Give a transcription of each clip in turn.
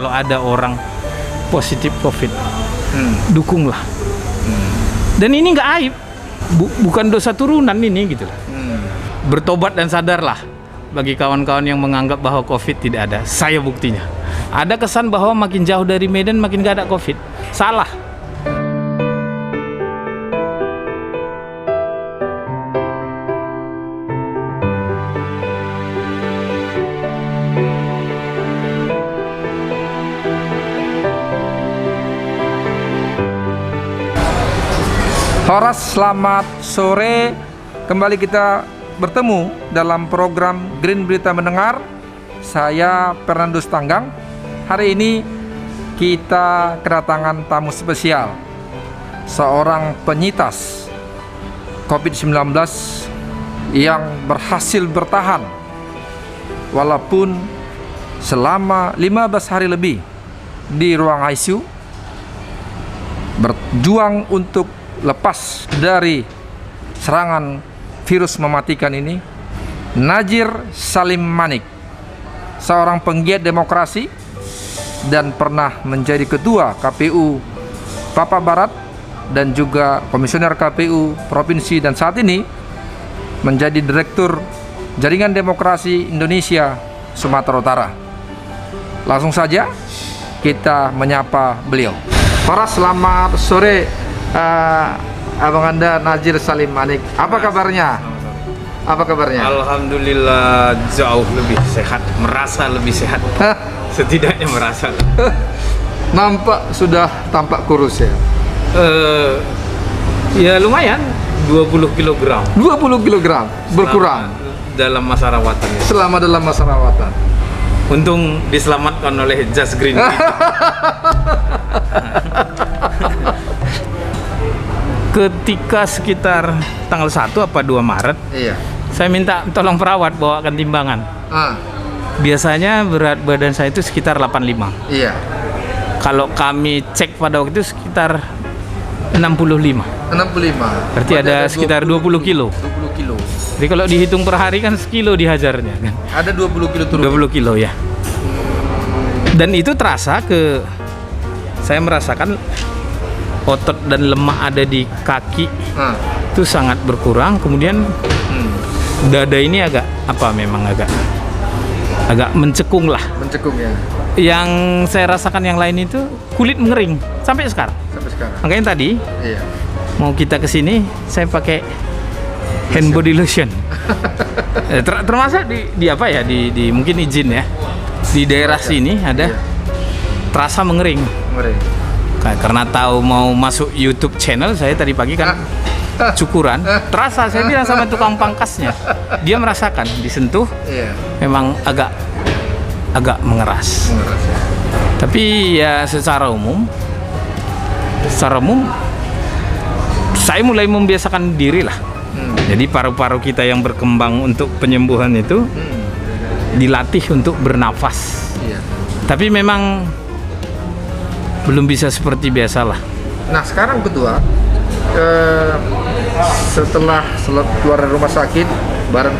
kalau ada orang positif COVID, dukunglah. Dan ini nggak aib, bukan dosa turunan ini gitu lah. Bertobat dan sadarlah. Bagi kawan-kawan yang menganggap bahwa COVID tidak ada, saya buktinya. Ada kesan bahwa makin jauh dari Medan makin gak ada COVID. Salah. Horas, selamat sore. Kembali kita bertemu dalam program Green Berita Mendengar. Saya Fernandus Tanggang. Hari ini kita kedatangan tamu spesial, seorang penyintas COVID-19 yang berhasil bertahan walaupun selama 15 hari lebih di ruang ICU, berjuang untuk lepas dari serangan virus mematikan ini. Nazir Salim Manik, seorang penggiat demokrasi dan pernah menjadi ketua KPU Papua Barat dan juga komisioner KPU Provinsi, dan saat ini menjadi Direktur Jaringan Demokrasi Indonesia Sumatera Utara. Langsung saja kita menyapa beliau. Horas, selamat sore. Abang Anda Nazir Salim Manik, apa kabarnya? Apa kabarnya? Alhamdulillah jauh lebih sehat, merasa lebih sehat. Setidaknya merasa. Sudah tampak kurus ya? Ya lumayan, 20 kg. 20 kg berkurang dalam masa rawatan ya. Selama dalam masa rawatan. Untung diselamatkan oleh Just Green. Ketika sekitar tanggal 1 apa 2 Maret, Iya. saya minta tolong perawat bawakan timbangan. Biasanya berat badan saya itu sekitar 85. Iya. Kalau kami cek pada waktu itu sekitar 65. 65. Berarti ada sekitar 20 kilo. 20 kilo. Jadi kalau dihitung per hari kan sekilo dihajarnya kan. Ada 20 kilo turun. 20 kilo ya. Dan itu terasa saya merasakan otot dan lemak ada di kaki itu sangat berkurang. Kemudian dada ini agak memang agak mencekung lah. Mencekung ya. Yang saya rasakan yang lain itu kulit mengering sampai sekarang. Makanya tadi mau kita kesini saya pakai hand body lotion. Termasuk di apa ya, di mungkin izin ya, di daerah sini ada terasa mengering. Karena tahu mau masuk YouTube channel saya tadi pagi kan cukuran, terasa. Saya bilang sama tukang pangkasnya, dia merasakan disentuh, memang agak mengeras. Tapi ya secara umum saya mulai membiasakan diri lah. Jadi paru-paru kita yang berkembang untuk penyembuhan itu dilatih untuk bernafas. Tapi memang belum bisa seperti biasalah. Nah sekarang Ketua, setelah keluar dari rumah sakit, berat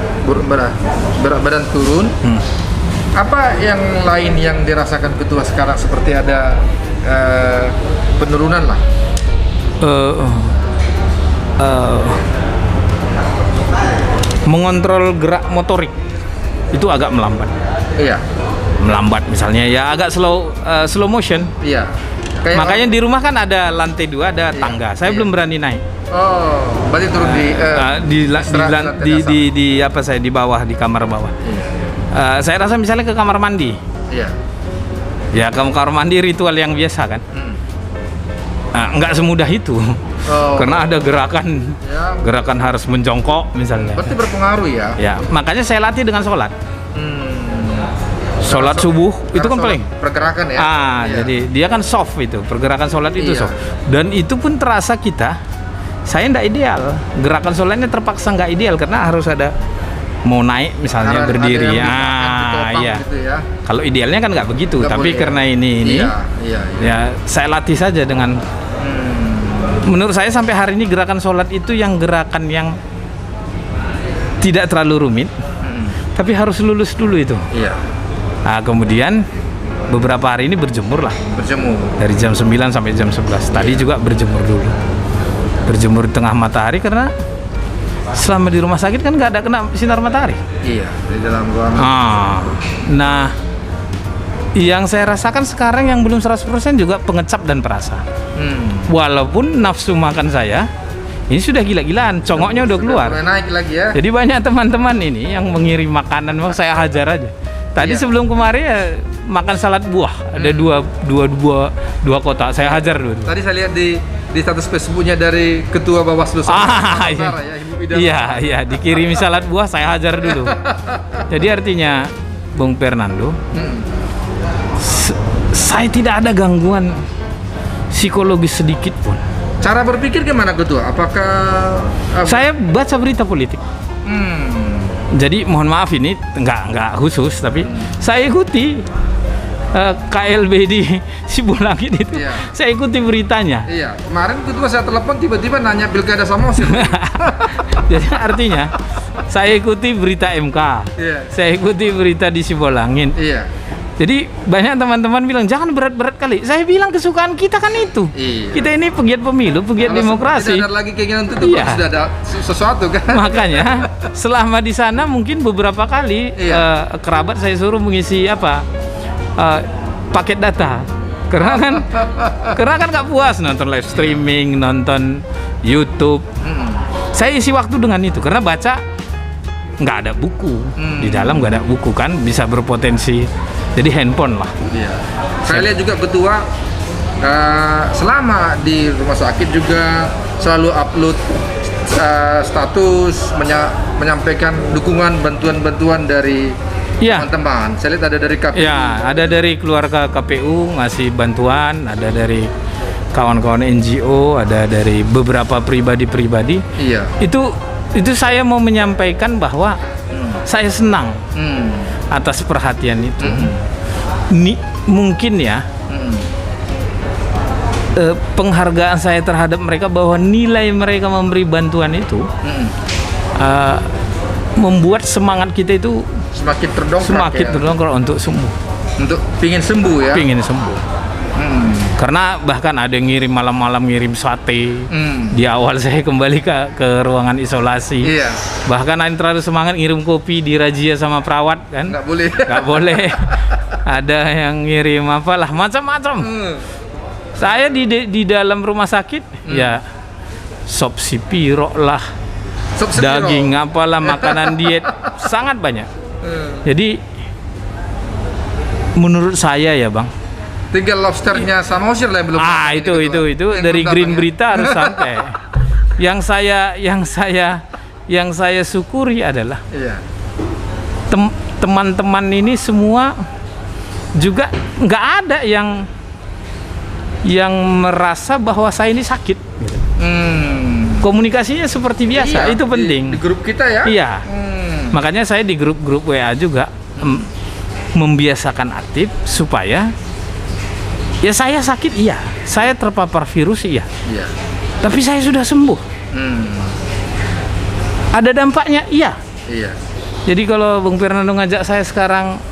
badan turun, apa yang lain yang dirasakan Ketua sekarang? Seperti ada penurunan lah. Mengontrol gerak motorik itu agak melambat. Iya. Melambat misalnya ya, agak slow motion. Iya. Makanya di rumah kan ada lantai 2, ada tangga. Saya belum berani naik. Oh, berarti turun di bawah, di kamar bawah. Saya rasa misalnya ke kamar mandi. Iya. Ya kamar mandi ritual yang biasa kan. Nggak semudah itu. Karena ada gerakan harus menjongkok misalnya. Berarti berpengaruh ya. Ya, makanya saya latih dengan sholat. Sholat subuh itu kan paling pergerakan ya. Jadi dia kan soft, itu pergerakan sholat itu soft. Dan itu pun terasa saya nggak ideal. Gerakan sholatnya terpaksa nggak ideal karena harus ada mau naik misalnya berdiri. Gitu ya. Kalau idealnya kan nggak begitu. Tapi karena ini ya saya latih saja dengan. Menurut saya sampai hari ini gerakan sholat itu gerakan yang tidak terlalu rumit, tapi harus lulus dulu itu. Iya. Kemudian beberapa hari ini berjemur lah. Berjemur. Dari jam 9 sampai jam 11. Tadi juga berjemur dulu. Berjemur di tengah matahari karena selama di rumah sakit kan nggak ada kena sinar matahari. Iya, di dalam ruangan. Nah, yang saya rasakan sekarang yang belum 100% juga pengecap dan perasa. Walaupun nafsu makan saya ini sudah gila-gilaan, congoknya udah keluar. Mulai naik lagi ya. Jadi banyak teman-teman ini yang mengirim makanan, saya hajar aja. Tadi sebelum kemarin ya makan salad buah, ada dua kotak, saya hajar dulu. Tadi saya lihat di status Facebooknya dari Ketua Bawaslu. Iya, dikirimi salad buah, saya hajar dulu. Jadi artinya, Bung Fernando, saya tidak ada gangguan psikologis sedikit pun. Cara berpikir gimana Ketua? Apakah saya baca berita politik? Jadi mohon maaf ini nggak khusus, tapi saya ikuti KLB di Sibulangit itu. Iya. Saya ikuti beritanya. Iya. Kemarin Ketua saya telepon tiba-tiba nanya Pilkada Samosir. Jadi artinya saya ikuti berita MK. Iya. Saya ikuti berita di Sibulangit. Iya. Jadi banyak teman-teman bilang jangan berat-berat kali. Saya bilang kesukaan kita kan itu. Iya. Kita ini pegiat pemilu, pegiat demokrasi. Tidak ada lagi keinginan itu, iya. Sudah ada sesuatu kan. Makanya selama di sana mungkin beberapa kali kerabat saya suruh mengisi paket data. Karena kan nggak puas nonton live streaming, nonton YouTube. Saya isi waktu dengan itu karena baca nggak ada buku di dalam, nggak ada buku kan bisa berpotensi. Jadi handphone lah. Iya. Saya lihat juga Ketua selama di rumah sakit juga selalu upload status menyampaikan dukungan bantuan-bantuan dari teman-teman. Saya lihat ada dari KPU. Ya, ada dari keluarga KPU ngasih bantuan, ada dari kawan-kawan NGO, ada dari beberapa pribadi-pribadi. Iya. Itu saya mau menyampaikan bahwa saya senang atas perhatian itu. Mungkin ya penghargaan saya terhadap mereka bahwa nilai mereka memberi bantuan itu membuat semangat kita itu semakin terdongkrak untuk sembuh. Untuk pingin sembuh ya? Pingin sembuh. Karena bahkan ada yang ngirim malam-malam ngirim sate. Di awal saya kembali ke ruangan isolasi. Iya. Bahkan ada yang terlalu semangat ngirim kopi di razia sama perawat kan? Nggak boleh. Nggak boleh. Ada yang ngirim apalah macam-macam. Saya di dalam rumah sakit ya sop sipiro lah, daging apalah, makanan diet sangat banyak. Jadi menurut saya ya Bang, tinggal lobsternya Samosir lah yang belum. Itu dari Green Berita harus sampai. Yang saya syukuri adalah teman-teman ini semua juga nggak ada yang merasa bahwa saya ini sakit. Komunikasinya seperti biasa, itu penting. Di grup kita ya. Iya. Makanya saya di grup WA juga membiasakan aktif supaya ya saya sakit saya terpapar virus tapi saya sudah sembuh. Ada dampaknya Jadi kalau Bung Fernando ngajak saya sekarang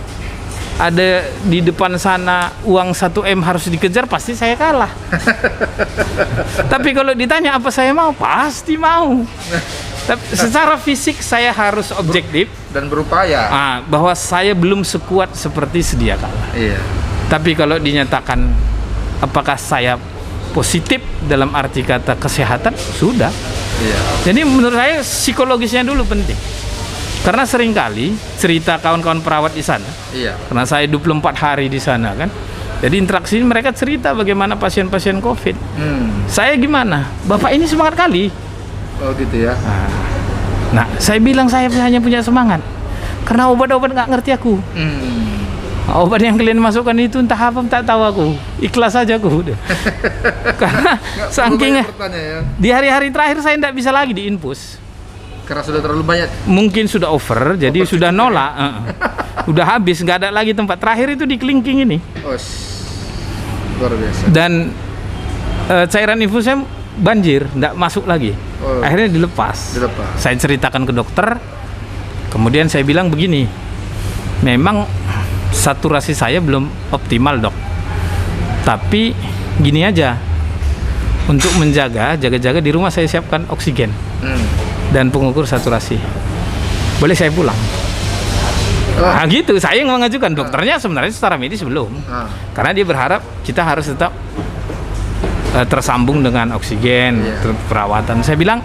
ada di depan sana uang 1M harus dikejar, pasti saya kalah. Tapi kalau ditanya apa saya mau, pasti mau. Tapi secara fisik saya harus objektif dan berupaya bahwa saya belum sekuat seperti sedia kala. Iya. Tapi kalau dinyatakan apakah saya positif dalam arti kata kesehatan, sudah. Iya. Jadi menurut saya psikologisnya dulu penting. Karena seringkali cerita kawan-kawan perawat di sana, karena saya 24 hari di sana kan, jadi interaksi mereka cerita bagaimana pasien-pasien COVID. Saya gimana? Bapak ini semangat kali. Oh gitu ya. Nah, saya bilang saya hanya punya semangat karena obat-obat nggak ngerti aku. Obat yang kalian masukkan itu entah apa, tak tahu aku. Ikhlas saja aku udah. Karena saking di hari-hari terakhir saya tidak bisa lagi diinfus. Karena sudah terlalu banyak. Mungkin sudah over, jadi sudah nolak. Udah habis, nggak ada lagi tempat. Terakhir itu di kelingking ini. Luar biasa. Dan cairan infusnya banjir, nggak masuk lagi. Akhirnya dilepas. Saya ceritakan ke dokter. Kemudian saya bilang begini, memang saturasi saya belum optimal, Dok. Tapi gini aja, untuk jaga-jaga di rumah saya siapkan oksigen dan pengukur saturasi. Boleh saya pulang? Nah gitu, saya yang mengajukan. Dokternya sebenarnya secara medis belum, karena dia berharap kita harus tetap tersambung dengan oksigen, perawatan. Saya bilang,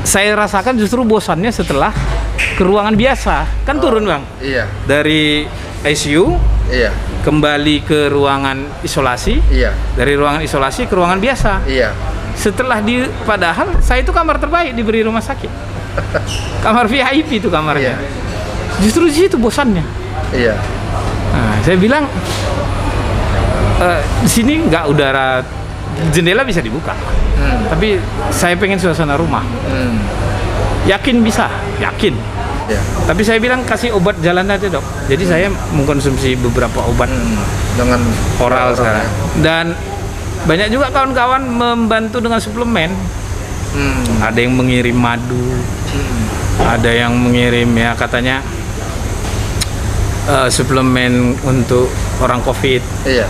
saya rasakan justru bosannya setelah ke ruangan biasa. Kan turun, Bang. Iya. Dari ICU, Iya. kembali ke ruangan isolasi. Iya. Dari ruangan isolasi ke ruangan biasa. Iya. Setelah padahal saya itu kamar terbaik diberi rumah sakit. Kamar VIP itu kamarnya. Iya. Justru di situ bosannya. Iya. Nah, saya bilang di sini nggak udara, jendela bisa dibuka, tapi saya pengen suasana rumah. Yakin bisa, yakin. Iya. Tapi saya bilang kasih obat jalan aja, Dok. Jadi saya mengkonsumsi beberapa obat Dengan oral sekarang. Dan banyak juga kawan-kawan membantu dengan suplemen. Ada yang mengirim madu, ada yang mengirim ya katanya suplemen untuk orang COVID. Iya.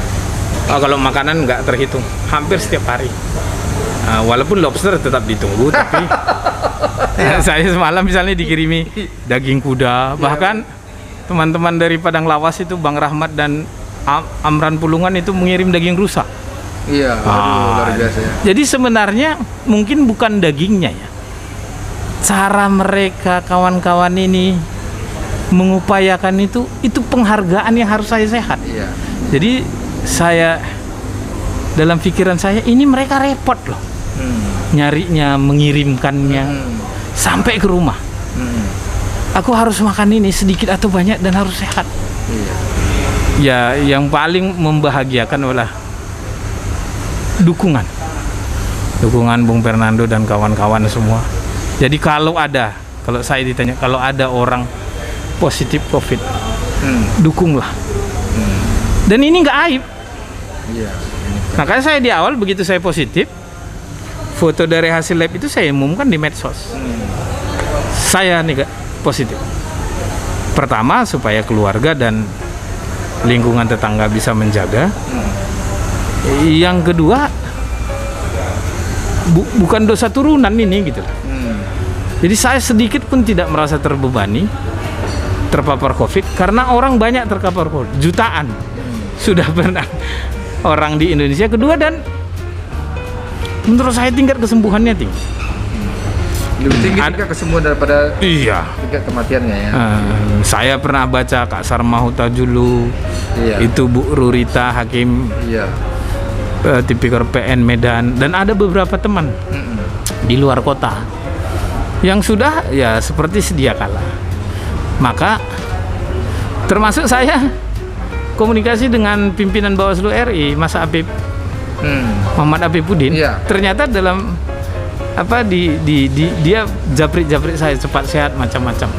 Kalau makanan nggak terhitung, hampir setiap hari. Walaupun lobster tetap ditunggu, tapi saya semalam misalnya dikirimi daging kuda, bahkan teman-teman dari Padang Lawas itu Bang Rahmat dan Amran Pulungan itu mengirim daging rusa. Iya, luar biasa ya. Jadi sebenarnya mungkin bukan dagingnya ya, cara mereka kawan-kawan ini mengupayakan itu penghargaan yang harus saya sehat. Iya. Jadi saya dalam pikiran saya ini mereka repot loh, nyarinya, mengirimkannya sampai ke rumah. Aku harus makan ini sedikit atau banyak dan harus sehat. Iya. Ya, yang paling membahagiakan adalah dukungan Bung Fernando dan kawan-kawan semua. Jadi kalau saya ditanya, kalau ada orang positif COVID, dukunglah. Dan ini nggak aib. Iya. Makanya saya di awal begitu saya positif, foto dari hasil lab itu saya umumkan di medsos. Saya nih Kak, positif. Pertama supaya keluarga dan lingkungan tetangga bisa menjaga. Yang kedua, bukan dosa turunan ini gitu. Jadi saya sedikit pun tidak merasa terbebani terpapar COVID, karena orang banyak terpapar COVID, jutaan sudah pernah orang di Indonesia. Kedua, dan menurut saya tingkat kesembuhannya tinggi. Lebih tinggi tingkat kesembuhan daripada tingkat kematiannya ya. Saya pernah baca Kak Sarma Hutajulu, itu Bu Rurita Hakim, tipikor PN Medan, dan ada beberapa teman di luar kota yang sudah ya seperti sedia kala. Maka termasuk saya komunikasi dengan pimpinan Bawaslu RI, Mas Apip, Muhammad Apipuddin. Ternyata dalam dia japrik saya cepat sehat macam-macam.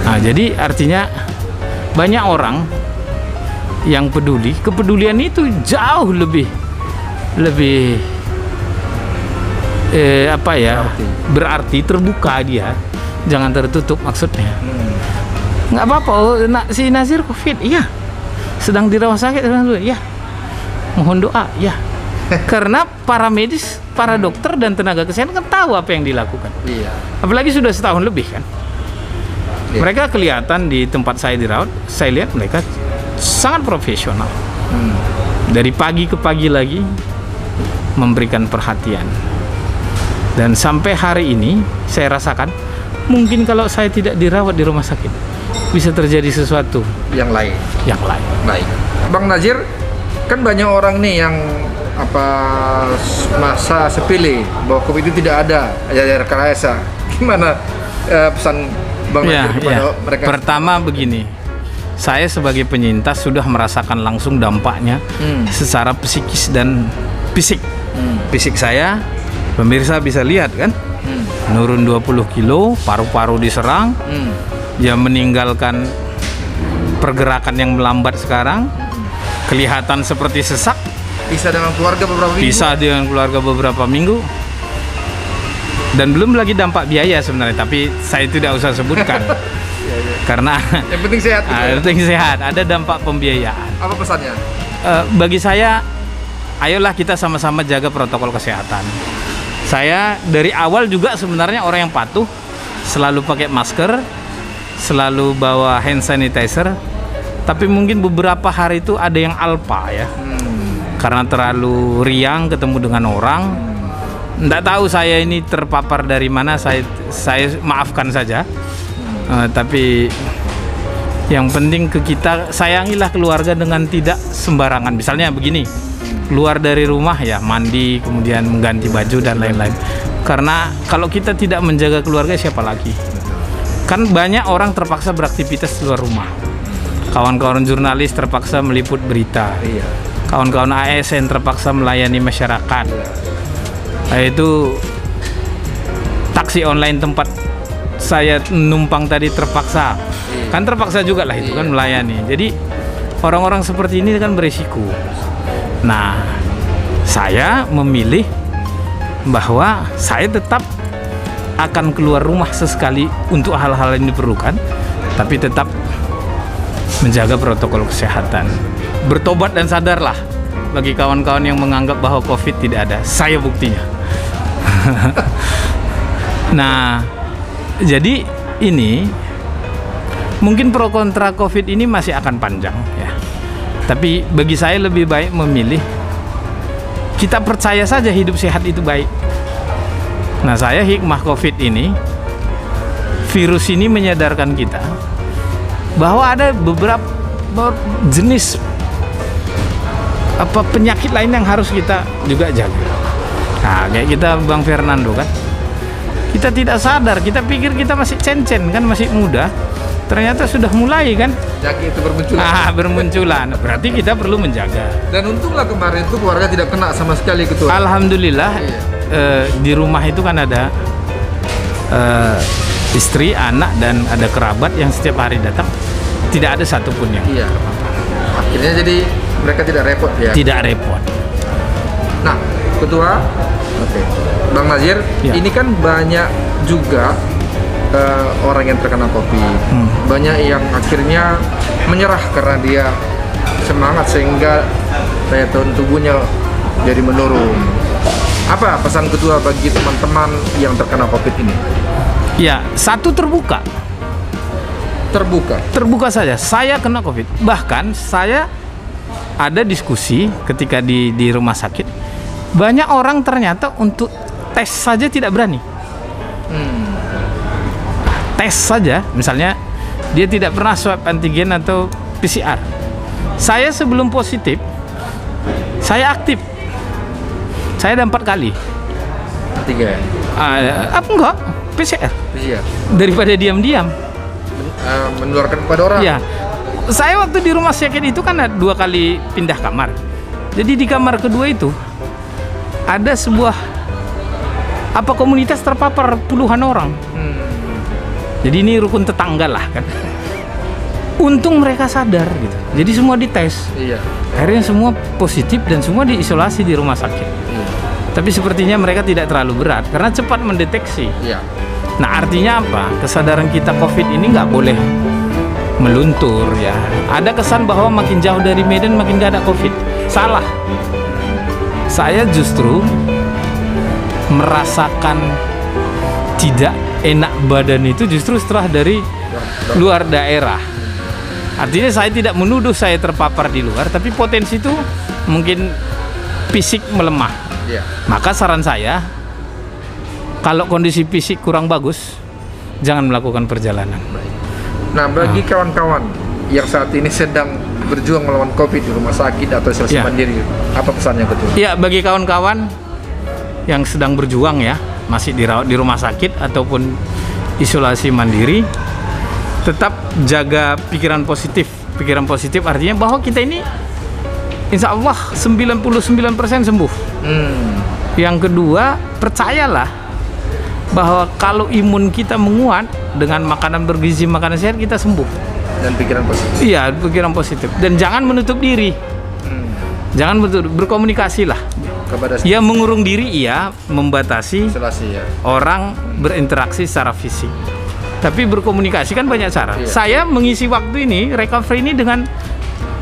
Nah, jadi artinya banyak orang yang peduli. Kepedulian itu jauh lebih berarti terbuka dia, jangan tertutup maksudnya. Nggak apa-apa, si Nazir COVID, iya, sedang di rumah sakit, iya, mohon doa, iya. Karena para medis, para dokter dan tenaga kesehatan kan tahu apa yang dilakukan. Iya. Apalagi sudah setahun lebih kan. Iya. Mereka kelihatan di tempat saya dirawat, saya lihat mereka sangat profesional. Dari pagi ke pagi lagi memberikan perhatian. Dan sampai hari ini saya rasakan mungkin kalau saya tidak dirawat di rumah sakit bisa terjadi sesuatu yang lain. Baik. Bang Nazir, kan banyak orang nih yang masa sepele bahwa COVID itu tidak ada, ada rekayasa. Gimana pesan Bang Nazir kepada mereka? Pertama begini, saya sebagai penyintas sudah merasakan langsung dampaknya secara psikis dan fisik. Fisik saya, pemirsa bisa lihat kan, nurun 20 kilo, paru-paru diserang, ya meninggalkan pergerakan yang melambat sekarang, kelihatan seperti sesak. Pisah dengan keluarga beberapa minggu. Dan belum lagi dampak biaya sebenarnya, tapi saya tidak usah sebutkan. iya. Karena yang penting sehat gitu ya? penting sehat, ada dampak pembiayaan. Apa pesannya? Bagi saya, ayolah kita sama-sama jaga protokol kesehatan. Saya dari awal juga sebenarnya orang yang patuh, selalu pakai masker, selalu bawa hand sanitizer. Tapi mungkin beberapa hari itu ada yang alpa ya, karena terlalu riang ketemu dengan orang. Nggak tahu saya ini terpapar dari mana, saya maafkan saja. Tapi yang penting ke kita, sayangilah keluarga dengan tidak sembarangan. Misalnya begini, keluar dari rumah ya mandi, kemudian mengganti baju dan lain-lain. Karena kalau kita tidak menjaga keluarga, siapa lagi? Kan banyak orang terpaksa beraktivitas di luar rumah. Kawan-kawan jurnalis terpaksa meliput berita. Kawan-kawan ASN terpaksa melayani masyarakat. Itu taksi online tempat saya numpang tadi terpaksa, kan terpaksa juga lah itu kan melayani. Jadi orang-orang seperti ini kan berisiko. Nah, saya memilih bahwa saya tetap akan keluar rumah sesekali untuk hal-hal yang diperlukan, tapi tetap menjaga protokol kesehatan. Bertobat dan sadarlah bagi kawan-kawan yang menganggap bahwa COVID tidak ada. Saya buktinya. Nah, jadi ini mungkin pro kontra COVID ini masih akan panjang ya. Tapi bagi saya lebih baik memilih kita percaya saja hidup sehat itu baik. Nah, saya hikmah COVID ini, virus ini menyadarkan kita bahwa ada beberapa jenis penyakit lain yang harus kita juga jaga. Nah, kayak kita Bang Fernando kan, kita tidak sadar, kita pikir kita masih cencen kan, masih muda, ternyata sudah mulai kan penyakit itu bermunculan. Bermunculan, berarti kita perlu menjaga. Dan untunglah kemarin itu keluarga tidak kena sama sekali Ketua. Alhamdulillah. Di rumah itu kan ada istri, anak, dan ada kerabat yang setiap hari datang, tidak ada satupun yang akhirnya jadi mereka tidak repot ya. Tidak repot. Nah, Ketua, Bang Nazir, ini kan banyak juga orang yang terkena COVID. Banyak yang akhirnya menyerah karena dia semangat sehingga daya tahan tubuhnya jadi menurun. Apa pesan Ketua bagi teman-teman yang terkena COVID ini? Ya, satu terbuka saja. Saya kena COVID. Bahkan saya ada diskusi ketika di rumah sakit. Banyak orang ternyata untuk tes saja tidak berani. Tes saja, misalnya dia tidak pernah swab antigen atau PCR. Saya sebelum positif, saya aktif. Saya ada 4 kali. Antigen? Enggak, PCR. Daripada diam-diam. Menularkan kepada orang? Iya. Saya waktu di rumah sakit itu kan 2 kali pindah kamar. Jadi di kamar kedua itu ada sebuah komunitas terpapar puluhan orang. Jadi ini rukun tetangga lah kan. Untung mereka sadar gitu. Jadi semua dites. Akhirnya semua positif dan semua diisolasi di rumah sakit. Tapi sepertinya mereka tidak terlalu berat karena cepat mendeteksi. Nah, artinya apa? Kesadaran kita COVID ini nggak boleh meluntur ya. Ada kesan bahwa makin jauh dari Medan makin nggak ada COVID. Salah. Saya justru merasakan tidak enak badan itu justru setelah dari luar daerah. Artinya saya tidak menuduh saya terpapar di luar, tapi potensi itu mungkin fisik melemah. Maka saran saya, kalau kondisi fisik kurang bagus, jangan melakukan perjalanan. Nah, bagi kawan-kawan yang saat ini sedang berjuang melawan COVID di rumah sakit atau isolasi mandiri, apa pesannya Ketua? Ya, bagi kawan-kawan yang sedang berjuang ya, masih dirawat di rumah sakit ataupun isolasi mandiri, tetap jaga pikiran positif. Pikiran positif artinya bahwa kita ini insya Allah 99% sembuh. Yang kedua, percayalah bahwa kalau imun kita menguat dengan makanan bergizi, makanan sehat, kita sembuh. Dan pikiran positif. Iya, pikiran positif. Dan jangan menutup diri. Jangan berkomunikasi lah. Ya, mengurung diri, iya, membatasi isolasi, ya. Orang berinteraksi secara fisik. Tapi berkomunikasi kan banyak cara. Iya. Saya mengisi waktu ini, recovery ini dengan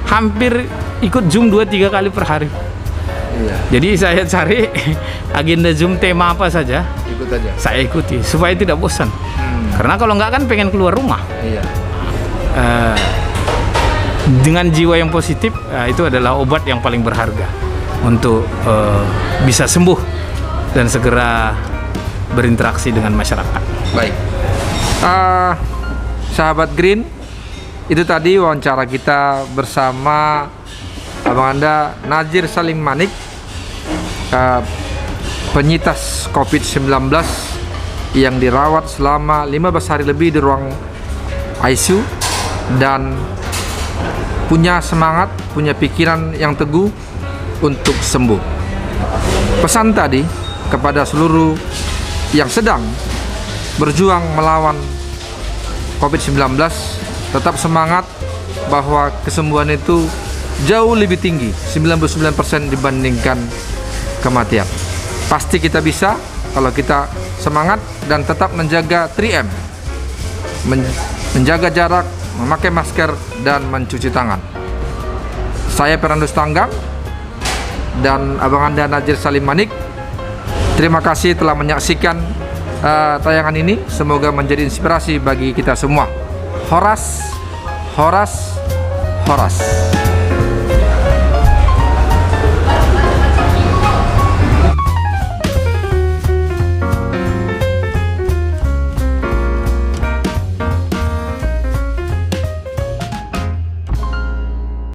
hampir ikut Zoom 2-3 kali per hari. Iya. Jadi saya cari agenda Zoom tema apa saja, Ikut aja. saya ikuti supaya tidak bosan. Karena kalau nggak kan pengen keluar rumah. Iya. Dengan jiwa yang positif, itu adalah obat yang paling berharga untuk bisa sembuh dan segera berinteraksi dengan masyarakat. Baik. Sahabat Green, itu tadi wawancara kita bersama Abang Anda Nazir Salim Manik, penyintas COVID-19 yang dirawat selama 15 hari lebih di ruang ICU dan punya semangat, punya pikiran yang teguh untuk sembuh. Pesan tadi kepada seluruh yang sedang berjuang melawan COVID-19, tetap semangat bahwa kesembuhan itu jauh lebih tinggi, 99% dibandingkan kematian. Pasti kita bisa kalau kita semangat dan tetap menjaga 3M, menjaga jarak, memakai masker, dan mencuci tangan. Saya Fernandus Tanggang dan Abang Anda Nazir Salim Manik. Terima kasih telah menyaksikan tayangan ini. Semoga menjadi inspirasi bagi kita semua. Horas, horas, horas.